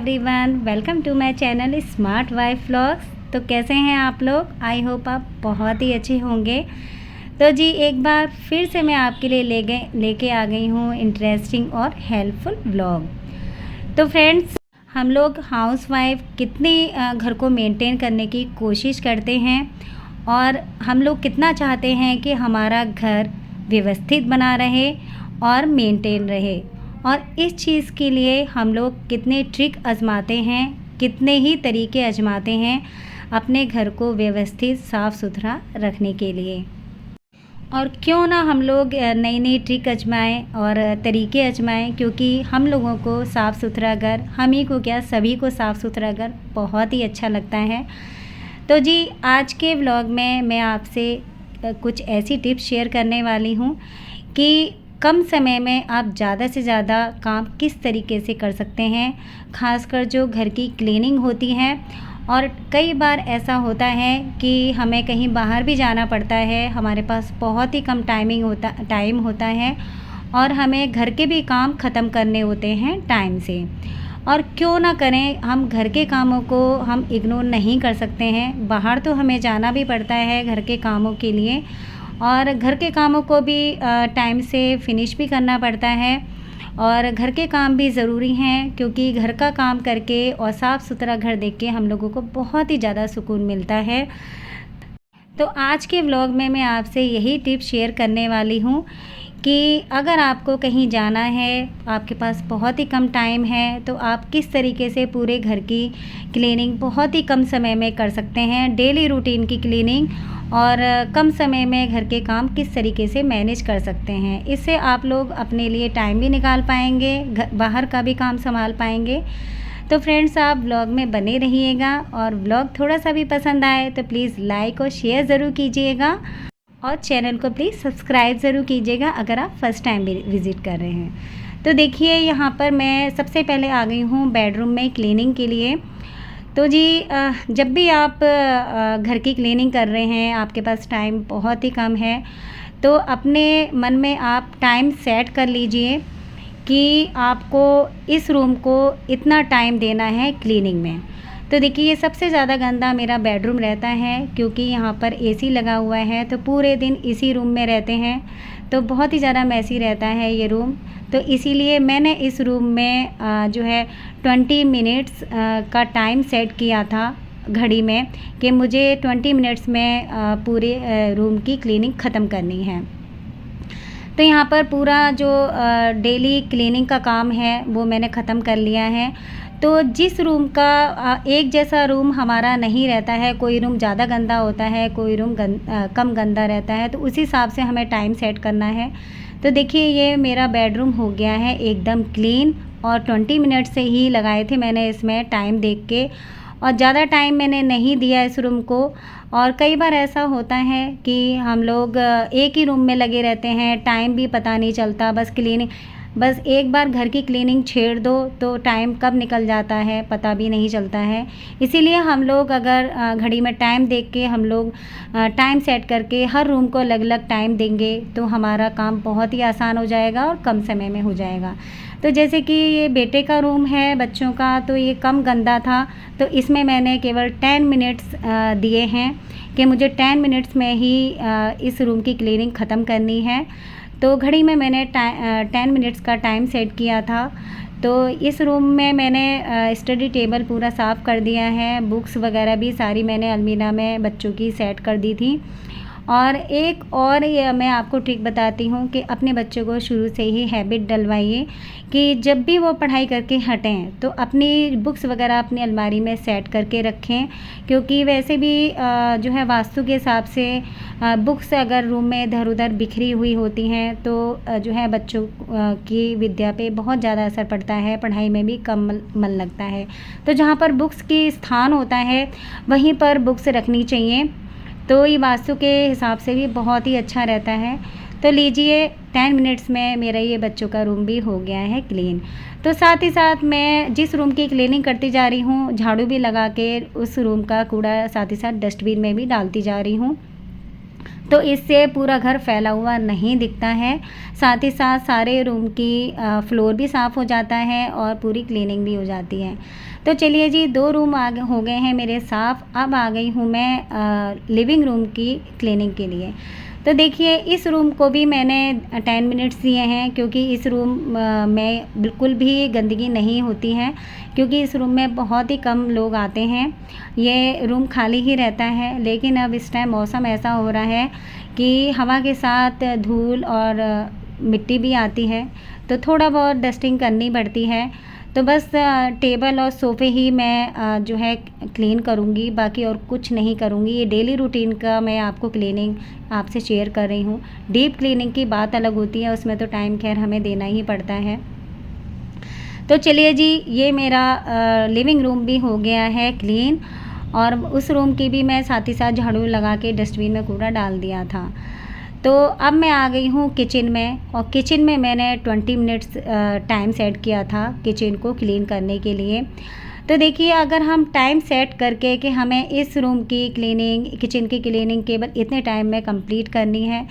Everyone, welcome to my channel smart wife vlogs. तो कैसे हैं आप लोग? आई होप आप बहुत ही अच्छे होंगे। तो जी एक बार फिर से मैं आपके लिए लेके आ गई हूँ इंटरेस्टिंग और हेल्पफुल व्लॉग। तो फ्रेंड्स, हम लोग हाउस वाइफ कितनी घर को मेंटेन करने की कोशिश करते हैं और हम लोग कितना चाहते हैं कि हमारा घर व्यवस्थित बना रहे और मेंटेन रहे, और इस चीज़ के लिए हम लोग कितने ट्रिक आजमाते हैं, कितने ही तरीके आजमाते हैं अपने घर को व्यवस्थित साफ़ सुथरा रखने के लिए। और क्यों ना हम लोग नई नई ट्रिक आजमाएँ और तरीके आजमाएँ, क्योंकि हम लोगों को साफ़ सुथरा घर, हम ही को क्या सभी को साफ़ सुथरा घर बहुत ही अच्छा लगता है। तो जी आज के व्लॉग में मैं आपसे कुछ ऐसी टिप्स शेयर करने वाली हूँ कि कम समय में आप ज़्यादा से ज़्यादा काम किस तरीके से कर सकते हैं, ख़ासकर जो घर की क्लीनिंग होती है। और कई बार ऐसा होता है कि हमें कहीं बाहर भी जाना पड़ता है, हमारे पास बहुत ही कम टाइम होता है और हमें घर के भी काम ख़त्म करने होते हैं टाइम से। और क्यों ना करें, हम घर के कामों को हम इग्नोर नहीं कर सकते हैं। बाहर तो हमें जाना भी पड़ता है घर के कामों के लिए, और घर के कामों को भी टाइम से फिनिश भी करना पड़ता है। और घर के काम भी ज़रूरी हैं, क्योंकि घर का काम करके और साफ़ सुथरा घर देख के हम लोगों को बहुत ही ज़्यादा सुकून मिलता है। तो आज के व्लॉग में मैं आपसे यही टिप्स शेयर करने वाली हूँ कि अगर आपको कहीं जाना है, आपके पास बहुत ही कम टाइम है, तो आप किस तरीके से पूरे घर की क्लीनिंग बहुत ही कम समय में कर सकते हैं। डेली रूटीन की क्लीनिंग और कम समय में घर के काम किस तरीके से मैनेज कर सकते हैं। इससे आप लोग अपने लिए टाइम भी निकाल पाएंगे, बाहर का भी काम संभाल पाएंगे। तो फ्रेंड्स, आप व्लॉग में बने रहिएगा, और व्लॉग थोड़ा सा भी पसंद आए तो प्लीज़ लाइक और शेयर ज़रूर कीजिएगा, और चैनल को प्लीज़ सब्सक्राइब ज़रूर कीजिएगा अगर आप फर्स्ट टाइम विज़िट कर रहे हैं। तो देखिए यहाँ पर मैं सबसे पहले आ गई हूँ बेडरूम में क्लीनिंग के लिए। तो जी जब भी आप घर की क्लीनिंग कर रहे हैं, आपके पास टाइम बहुत ही कम है, तो अपने मन में आप टाइम सेट कर लीजिए कि आपको इस रूम को इतना टाइम देना है क्लीनिंग में। तो देखिए ये सबसे ज़्यादा गंदा मेरा बेडरूम रहता है, क्योंकि यहाँ पर एसी लगा हुआ है, तो पूरे दिन इसी रूम में रहते हैं, तो बहुत ही ज़्यादा मैसी रहता है ये रूम। तो इसीलिए मैंने इस रूम में जो है 20 मिनट्स का टाइम सेट किया था घड़ी में, कि मुझे 20 मिनट्स में पूरे रूम की क्लीनिंग ख़त्म करनी है। तो यहाँ पर पूरा जो डेली क्लीनिंग का काम है वो मैंने ख़त्म कर लिया है। तो जिस रूम का एक जैसा रूम हमारा नहीं रहता है, कोई रूम ज़्यादा गंदा होता है, कोई रूम कम गंदा रहता है, तो उसी हिसाब से हमें टाइम सेट करना है। तो देखिए ये मेरा बेडरूम हो गया है एकदम क्लीन, और 20 मिनट से ही लगाए थे मैंने इसमें टाइम देख के, और ज़्यादा टाइम मैंने नहीं दिया इस रूम को। और कई बार ऐसा होता है कि हम लोग एक ही रूम में लगे रहते हैं, टाइम भी पता नहीं चलता, बस एक बार घर की क्लीनिंग छेड़ दो तो टाइम कब निकल जाता है पता भी नहीं चलता है। इसीलिए हम लोग अगर घड़ी में टाइम देख के हम लोग टाइम सेट करके हर रूम को अलग अलग टाइम देंगे, तो हमारा काम बहुत ही आसान हो जाएगा और कम समय में हो जाएगा। तो जैसे कि ये बेटे का रूम है बच्चों का, तो ये कम गंदा था, तो इसमें मैंने केवल 10 मिनट्स दिए हैं कि मुझे 10 मिनट्स में ही इस रूम की क्लीनिंग ख़त्म करनी है। तो घड़ी में मैंने 10 मिनट्स का टाइम सेट किया था। तो इस रूम में मैंने स्टडी टेबल पूरा साफ़ कर दिया है, बुक्स वगैरह भी सारी मैंने अलमीरा में बच्चों की सेट कर दी थी। और एक और ये मैं आपको ट्रिक बताती हूँ कि अपने बच्चों को शुरू से ही हैबिट डलवाइए कि जब भी वो पढ़ाई करके हटें तो अपनी बुक्स वगैरह अपनी अलमारी में सेट करके रखें, क्योंकि वैसे भी जो है वास्तु के हिसाब से बुक्स अगर रूम में इधर उधर बिखरी हुई होती हैं तो जो है बच्चों की विद्या पे बहुत ज़्यादा असर पड़ता है, पढ़ाई में भी कम मन लगता है। तो जहाँ पर बुक्स की स्थान होता है वहीं पर बुक्स रखनी चाहिए, तो ये वास्तु के हिसाब से भी बहुत ही अच्छा रहता है। तो लीजिए 10 मिनट्स में मेरा ये बच्चों का रूम भी हो गया है क्लीन। तो साथ ही साथ मैं जिस रूम की क्लीनिंग करती जा रही हूँ, झाड़ू भी लगा के उस रूम का कूड़ा साथ ही साथ डस्टबिन में भी डालती जा रही हूँ। तो इससे पूरा घर फैला हुआ नहीं दिखता है। साथ ही साथ सारे रूम की फ्लोर भी साफ़ हो जाता है और पूरी क्लीनिंग भी हो जाती है। तो चलिए जी, 2 रूम हो गए हैं मेरे साफ़। अब आ गई हूँ मैं लिविंग रूम की क्लीनिंग के लिए। तो देखिए, इस रूम को भी मैंने 10 मिनट्स दिए हैं, क्योंकि इस रूम में बिल्कुल भी गंदगी नहीं होती है, क्योंकि इस रूम में बहुत ही कम लोग आते हैं। ये रूम खाली ही रहता है, लेकिन अब इस टाइम मौसम ऐसा हो रहा है कि हवा के साथ धूल और मिट्टी भी आती है, तो थोड़ा बहुत डस्टिंग करनी पड़ती है। तो बस टेबल और सोफ़े ही मैं जो है क्लीन करूँगी, बाकी और कुछ नहीं करूँगी। ये डेली रूटीन का मैं आपको क्लीनिंग आपसे शेयर कर रही हूँ। डीप क्लीनिंग की बात अलग होती है, उसमें तो टाइम खैर हमें देना ही पड़ता है। तो चलिए जी, ये मेरा लिविंग रूम भी हो गया है क्लीन, और उस रूम की भी मैं साथ ही साथ झाड़ू लगा के डस्टबिन में कूड़ा डाल दिया था। तो अब मैं आ गई हूँ किचन में, और किचन में मैंने 20 मिनट्स टाइम सेट किया था किचन को क्लीन करने के लिए। तो देखिए, अगर हम टाइम सेट करके कि हमें इस रूम की क्लीनिंग, किचन की क्लीनिंग केवल इतने टाइम में कंप्लीट करनी है,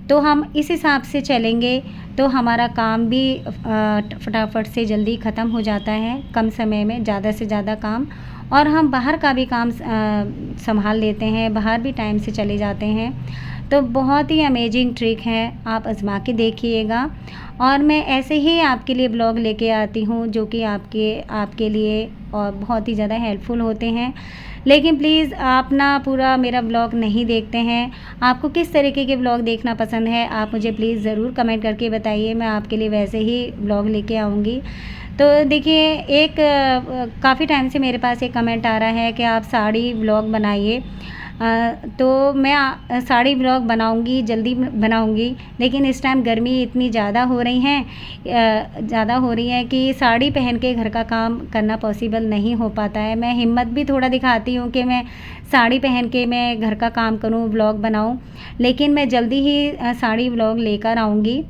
तो हम इस हिसाब से चलेंगे तो हमारा काम भी फटाफट से जल्दी ख़त्म हो जाता है, कम समय में ज़्यादा से ज़्यादा काम, और हम बाहर का भी काम संभाल लेते हैं, बाहर भी टाइम से चले जाते हैं। तो बहुत ही अमेजिंग ट्रिक है, आप आज़मा के देखिएगा। और मैं ऐसे ही आपके लिए ब्लॉग लेके आती हूँ जो कि आपके लिए और बहुत ही ज़्यादा हेल्पफुल होते हैं। लेकिन प्लीज़ आप ना पूरा मेरा ब्लॉग नहीं देखते हैं। आपको किस तरीके के ब्लॉग देखना पसंद है, आप मुझे प्लीज़ ज़रूर कमेंट करके बताइए, मैं आपके लिए वैसे ही ब्लॉग लेके आऊँगी। तो देखिए, एक काफ़ी टाइम से मेरे पास एक कमेंट आ रहा है कि आप साड़ी ब्लॉग बनाइए। तो मैं साड़ी ब्लॉग बनाऊँगी, जल्दी बनाऊँगी, लेकिन इस टाइम गर्मी इतनी ज़्यादा हो रही है कि साड़ी पहन के घर का काम करना पॉसिबल नहीं हो पाता है। मैं हिम्मत भी थोड़ा दिखाती हूँ कि मैं साड़ी पहन के मैं घर का काम करूँ, ब्लॉग बनाऊँ, लेकिन मैं जल्दी ही साड़ी ब्लॉग लेकर आऊँगी।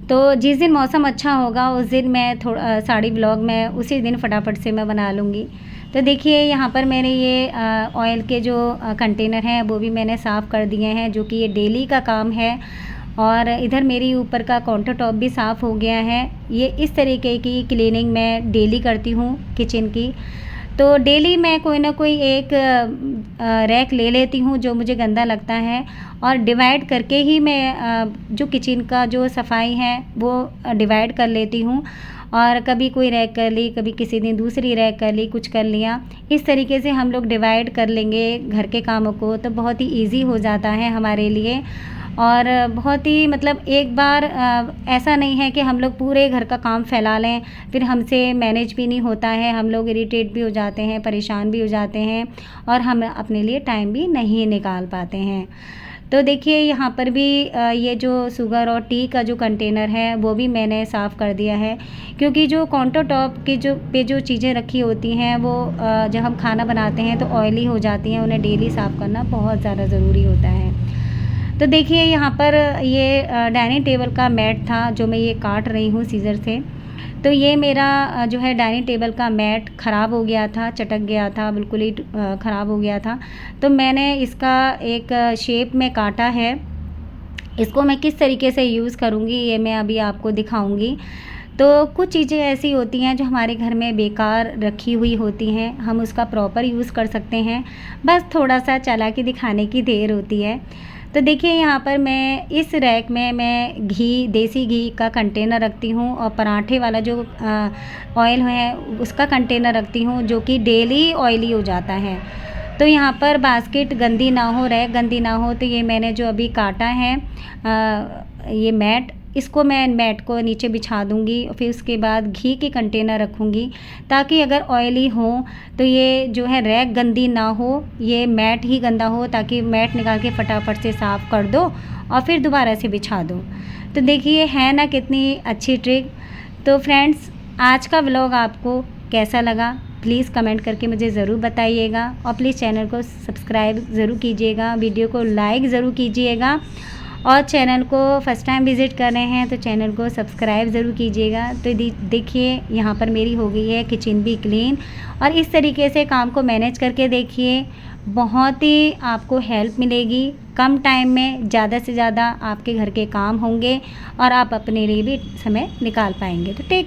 तो जिस दिन मौसम अच्छा होगा उस दिन मैं साड़ी ब्लॉग मैं उसी दिन फटाफट से मैं बना लूँगी। तो देखिए, यहाँ पर मैंने ये ऑयल के जो कंटेनर हैं वो भी मैंने साफ़ कर दिए हैं, जो कि ये डेली का काम है। और इधर मेरी ऊपर का काउंटर टॉप भी साफ़ हो गया है। ये इस तरीके की क्लीनिंग मैं डेली करती हूँ किचन की। तो डेली मैं कोई ना कोई एक रैक ले लेती हूँ जो मुझे गंदा लगता है, और डिवाइड करके ही मैं जो किचन का जो सफाई है वो डिवाइड कर लेती हूँ। और कभी कोई रैक कर ली, कभी किसी दिन दूसरी रैक कर ली, कुछ कर लिया। इस तरीके से हम लोग डिवाइड कर लेंगे घर के कामों को, तो बहुत ही ईज़ी हो जाता है हमारे लिए। और बहुत ही मतलब एक बार ऐसा नहीं है कि हम लोग पूरे घर का काम फैला लें, फिर हमसे मैनेज भी नहीं होता है, हम लोग इरिटेट भी हो जाते हैं, परेशान भी हो जाते हैं, और हम अपने लिए टाइम भी नहीं निकाल पाते हैं। तो देखिए, यहाँ पर भी ये जो शुगर और टी का जो कंटेनर है वो भी मैंने साफ़ कर दिया है, क्योंकि जो काउंटर टॉप की जो चीज़ें रखी होती हैं वो जब हम खाना बनाते हैं तो ऑयली हो जाती हैं, उन्हें डेली साफ़ करना बहुत ज़्यादा ज़रूरी होता है। तो देखिए, यहाँ पर ये डाइनिंग टेबल का मैट था जो मैं ये काट रही हूँ सीज़र से। तो ये मेरा जो है डाइनिंग टेबल का मैट ख़राब हो गया था, चटक गया था, बिल्कुल ही ख़राब हो गया था। तो मैंने इसका एक शेप में काटा है। इसको मैं किस तरीके से यूज़ करूँगी ये मैं अभी आपको दिखाऊँगी। तो कुछ चीज़ें ऐसी होती हैं जो हमारे घर में बेकार रखी हुई होती हैं, हम उसका प्रॉपर यूज़ कर सकते हैं, बस थोड़ा-सा चालाकी दिखाने की देर होती है। तो देखिए, यहाँ पर मैं इस रैक में मैं देसी घी का कंटेनर रखती हूँ, और पराठे वाला जो ऑयल है उसका कंटेनर रखती हूँ, जो कि डेली ऑयली हो जाता है। तो यहाँ पर बास्केट गंदी ना हो, रैक गंदी ना हो, तो ये मैंने जो अभी काटा है ये मैट, इसको मैं मैट को नीचे बिछा दूँगी, फिर उसके बाद घी के कंटेनर रखूँगी, ताकि अगर ऑयली हो तो ये जो है रैक गंदी ना हो, ये मैट ही गंदा हो, ताकि मैट निकाल के फटाफट से साफ़ कर दो और फिर दोबारा से बिछा दो। तो देखिए, है ना कितनी अच्छी ट्रिक। तो फ्रेंड्स, आज का व्लॉग आपको कैसा लगा प्लीज़ कमेंट करके मुझे ज़रूर बताइएगा, और प्लीज़ चैनल को सब्सक्राइब ज़रूर कीजिएगा, वीडियो को लाइक ज़रूर कीजिएगा, और चैनल को फर्स्ट टाइम विज़िट कर रहे हैं तो चैनल को सब्सक्राइब ज़रूर कीजिएगा। तो देखिए, यहाँ पर मेरी हो गई है किचन भी क्लीन, और इस तरीके से काम को मैनेज करके देखिए, बहुत ही आपको हेल्प मिलेगी। कम टाइम में ज़्यादा से ज़्यादा आपके घर के काम होंगे, और आप अपने लिए भी समय निकाल पाएंगे। तो टेक